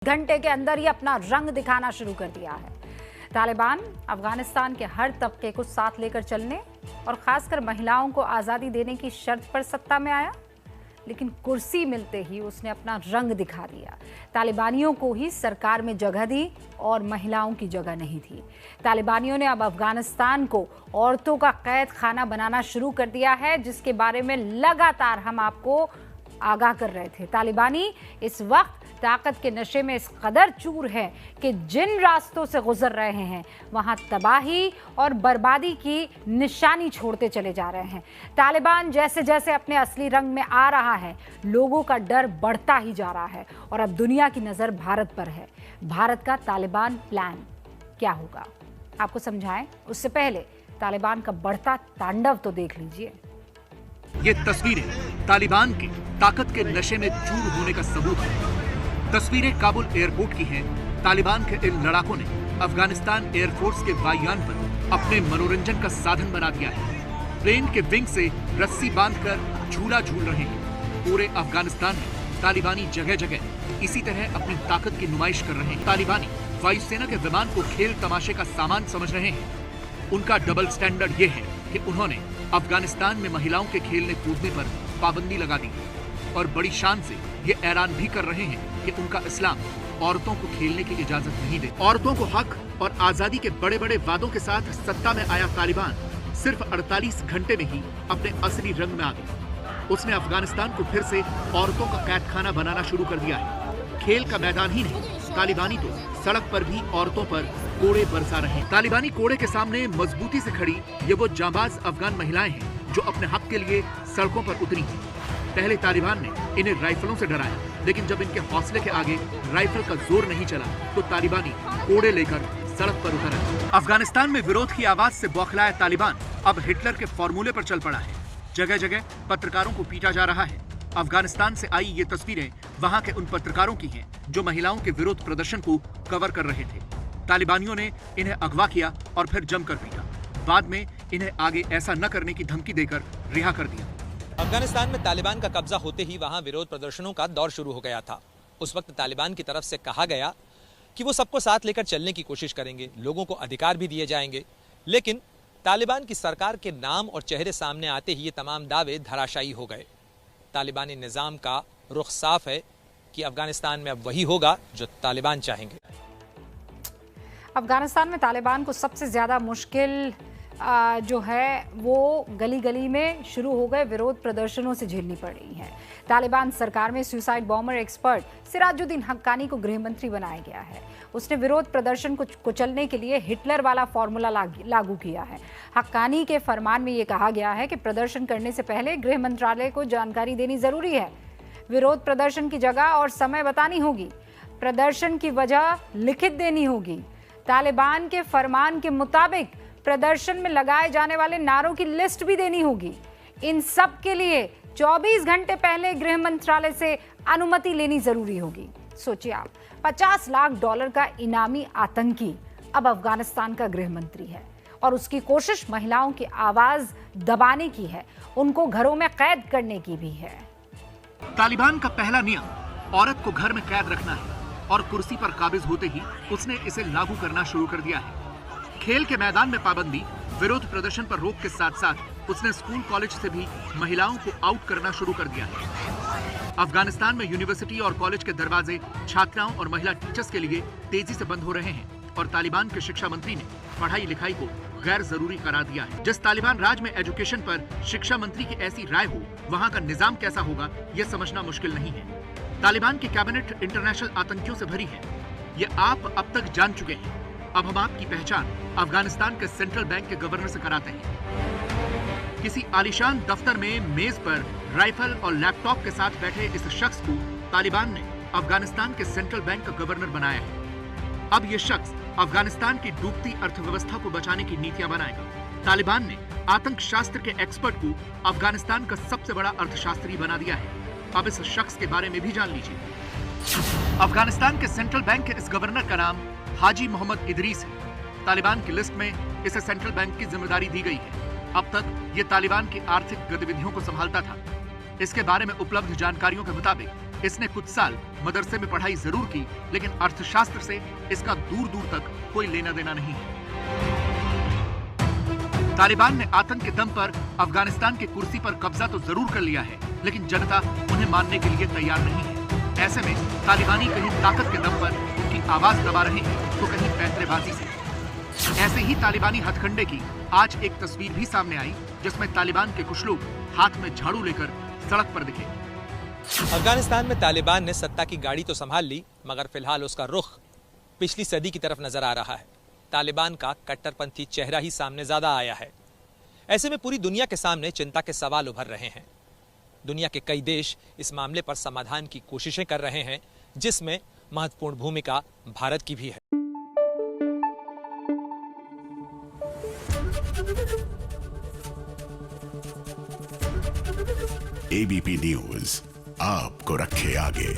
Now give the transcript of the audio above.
घंटे के अंदर ही अपना रंग दिखाना शुरू कर दिया है। तालिबान अफगानिस्तान के हर तबके को साथ लेकर चलने और खासकर महिलाओं को आज़ादी देने की शर्त पर सत्ता में आया, लेकिन कुर्सी मिलते ही उसने अपना रंग दिखा दिया। तालिबानियों को ही सरकार में जगह दी और महिलाओं की जगह नहीं थी। तालिबानियों ने अब अफगानिस्तान को औरतों का कैद खाना बनाना शुरू कर दिया है, जिसके बारे में लगातार हम आपको आगाह कर रहे थे। तालिबानी इस वक्त ताकत के नशे में इस कदर चूर है कि जिन रास्तों से गुजर रहे हैं वहां तबाही और बर्बादी की निशानी छोड़ते चले जा रहे हैं। तालिबान जैसे जैसे अपने असली रंग में आ रहा है, लोगों का डर बढ़ता ही जा रहा है और अब दुनिया की नजर भारत पर है। भारत का तालिबान प्लान क्या होगा, आपको समझाएं उससे पहले तालिबान का बढ़ता तांडव तो देख लीजिए। ये तस्वीरें तालिबान के ताकत के नशे में चूर होने का सबूत है। तस्वीरें काबुल एयरपोर्ट की हैं। तालिबान के इन लड़ाकों ने अफगानिस्तान एयरफोर्स के वायुयान पर अपने मनोरंजन का साधन बना दिया है। प्लेन के विंग से रस्सी बांधकर झूला झूल रहे हैं। पूरे अफगानिस्तान में तालिबानी जगह जगह इसी तरह अपनी ताकत की नुमाइश कर रहे हैं। तालिबानी वायुसेना के विमान को खेल तमाशे का सामान समझ रहे हैं। उनका डबल स्टैंडर्ड ये है कि उन्होंने अफगानिस्तान में महिलाओं के खेलने कूदने पर पाबंदी लगा दी और बड़ी शान से ये ऐलान भी कर रहे हैं कि उनका इस्लाम औरतों को खेलने की इजाजत नहीं दे। औरतों को हक और आजादी के बड़े बड़े वादों के साथ सत्ता में आया तालिबान सिर्फ 48 घंटे में ही अपने असली रंग में आ गया। उसने अफगानिस्तान को फिर से औरतों का कैद खाना बनाना शुरू कर दिया है। खेल का मैदान ही नहीं, तालिबानी तो सड़क पर भी औरतों पर कोड़े बरसा रहे हैं। तालिबानी कोड़े के सामने मजबूती से खड़ी ये वो जांबाज अफगान महिलाएं हैं जो अपने हक के लिए सड़कों पर उतरी हैं। पहले तालिबान ने इन्हें राइफलों से डराया, लेकिन जब इनके हौसले के आगे राइफल का जोर नहीं चला तो तालिबानी कोड़े लेकर सड़क पर उतर आए। अफगानिस्तान में विरोध की आवाज से बौखलाया तालिबान अब हिटलर के फॉर्मूले पर चल पड़ा है। जगह जगह पत्रकारों को पीटा जा रहा है। अफगानिस्तान से आई ये तस्वीरें वहां के उन पत्रकारों की हैं जो महिलाओं के विरोध प्रदर्शन को कवर कर रहे थे। तालिबानियों ने इन्हें अगवा किया और फिर जमकर पीटा। बाद में इन्हें आगे ऐसा न करने की धमकी देकर रिहा कर दिया। अफगानिस्तान में तालिबान का कब्जा होते ही वहां विरोध प्रदर्शनों का दौर शुरू हो गया था। उस वक्त तालिबान की तरफ से कहा गया कि वो सबको साथ लेकर चलने की कोशिश करेंगे, लोगों को अधिकार भी दिए जाएंगे। लेकिन तालिबान की सरकार के नाम और चेहरे सामने आते ही ये तमाम दावे धराशायी हो गए। तालिबानी निजाम का रुख साफ है कि अफगानिस्तान में अब वही होगा जो तालिबान चाहेंगे। अफगानिस्तान में तालिबान को सबसे ज्यादा मुश्किल जो है वो गली गली में शुरू हो गए विरोध प्रदर्शनों से झेलनी पड़ रही है। तालिबान सरकार में suicide bomber expert Sirajuddin Haqqani को गृह मंत्री बनाया गया है। उसने विरोध प्रदर्शन को कुचलने के लिए हिटलर वाला फॉर्मूला लागू किया है। हक्कानी के फरमान में ये कहा गया है कि प्रदर्शन करने से पहले गृह मंत्रालय को जानकारी देनी जरूरी है। विरोध प्रदर्शन की जगह और समय बतानी होगी। प्रदर्शन की वजह लिखित देनी होगी। तालिबान के फरमान के मुताबिक प्रदर्शन में लगाए जाने वाले नारों की लिस्ट भी देनी होगी। इन सब के लिए 24 घंटे पहले गृह मंत्रालय से अनुमति लेनी जरूरी होगी। सोचिए आप, $50 लाख का इनामी आतंकी अब अफगानिस्तान का गृह मंत्री है और उसकी कोशिश महिलाओं की आवाज दबाने की है, उनको घरों में कैद करने की भी है। तालिबान का पहला नियम औरत को घर में कैद रखना है और कुर्सी पर काबिज होते ही उसने इसे लागू करना शुरू कर दिया है। खेल के मैदान में पाबंदी, विरोध प्रदर्शन पर रोक के साथ साथ उसने स्कूल कॉलेज से भी महिलाओं को आउट करना शुरू कर दिया है। अफगानिस्तान में यूनिवर्सिटी और कॉलेज के दरवाजे छात्राओं और महिला टीचर्स के लिए तेजी से बंद हो रहे हैं और तालिबान के शिक्षा मंत्री ने पढ़ाई लिखाई को गैर जरूरी करार दिया है। जिस तालिबान राज में एजुकेशन पर शिक्षा मंत्री की ऐसी राय हो, वहाँ का निजाम कैसा होगा यह समझना मुश्किल नहीं है। तालिबान की कैबिनेट इंटरनेशनल आतंकियों से भरी है, ये आप अब तक जान चुके हैं। अब हम आपकी पहचान अफगानिस्तान के सेंट्रल बैंक के गवर्नर से कराते हैं। किसी आलीशान दफ्तर में मेज पर राइफल और लैपटॉप के साथ बैठे इस शख्स को तालिबान ने अफगानिस्तान के सेंट्रल बैंक का गवर्नर बनाया है। अब ये शख्स अफगानिस्तान की डूबती अर्थव्यवस्था को बचाने की नीतियां बनाएगा। तालिबान ने आतंक शास्त्र के एक्सपर्ट को अफगानिस्तान का सबसे बड़ा अर्थशास्त्री बना दिया है। अब इस शख्स के बारे में भी जान लीजिए। अफगानिस्तान के सेंट्रल बैंक के इस गवर्नर का नाम हाजी मोहम्मद इदरीस है। तालिबान की लिस्ट में इसे सेंट्रल बैंक की जिम्मेदारी दी गई है। अब तक ये तालिबान की आर्थिक गतिविधियों को संभालता था। इसके बारे में उपलब्ध जानकारियों के मुताबिक इसने कुछ साल मदरसे में पढ़ाई जरूर की, लेकिन अर्थशास्त्र से इसका दूर दूर तक कोई लेना देना नहीं है। तालिबान ने आतंक के दम पर अफगानिस्तान की कुर्सी पर कब्जा तो जरूर कर लिया है, लेकिन जनता उन्हें मानने के लिए तैयार नहीं है। ऐसे में तालिबानी कहीं ताकत के दम पर उनकी आवाज दबा रहे हैं, तो कहीं पैंतरेबाजी से। ऐसे ही तालिबानी हथकंडे की आज एक तस्वीर भी सामने आई, जिसमें तालिबान के कुछ लोग हाथ में झाड़ू लेकर सड़क पर दिखे। अफगानिस्तान में तालिबान ने सत्ता की गाड़ी तो संभाल ली, मगर फिलहाल उसका रुख पिछली सदी की तरफ नजर आ रहा है। तालिबान का कट्टरपंथी चेहरा ही सामने ज्यादा आया है। ऐसे में पूरी दुनिया के सामने चिंता के सवाल उभर रहे हैं। दुनिया के कई देश इस मामले पर समाधान की कोशिशें कर रहे हैं, जिसमें महत्वपूर्ण भूमिका भारत की भी है। एबीपी न्यूज आपको रखे आगे।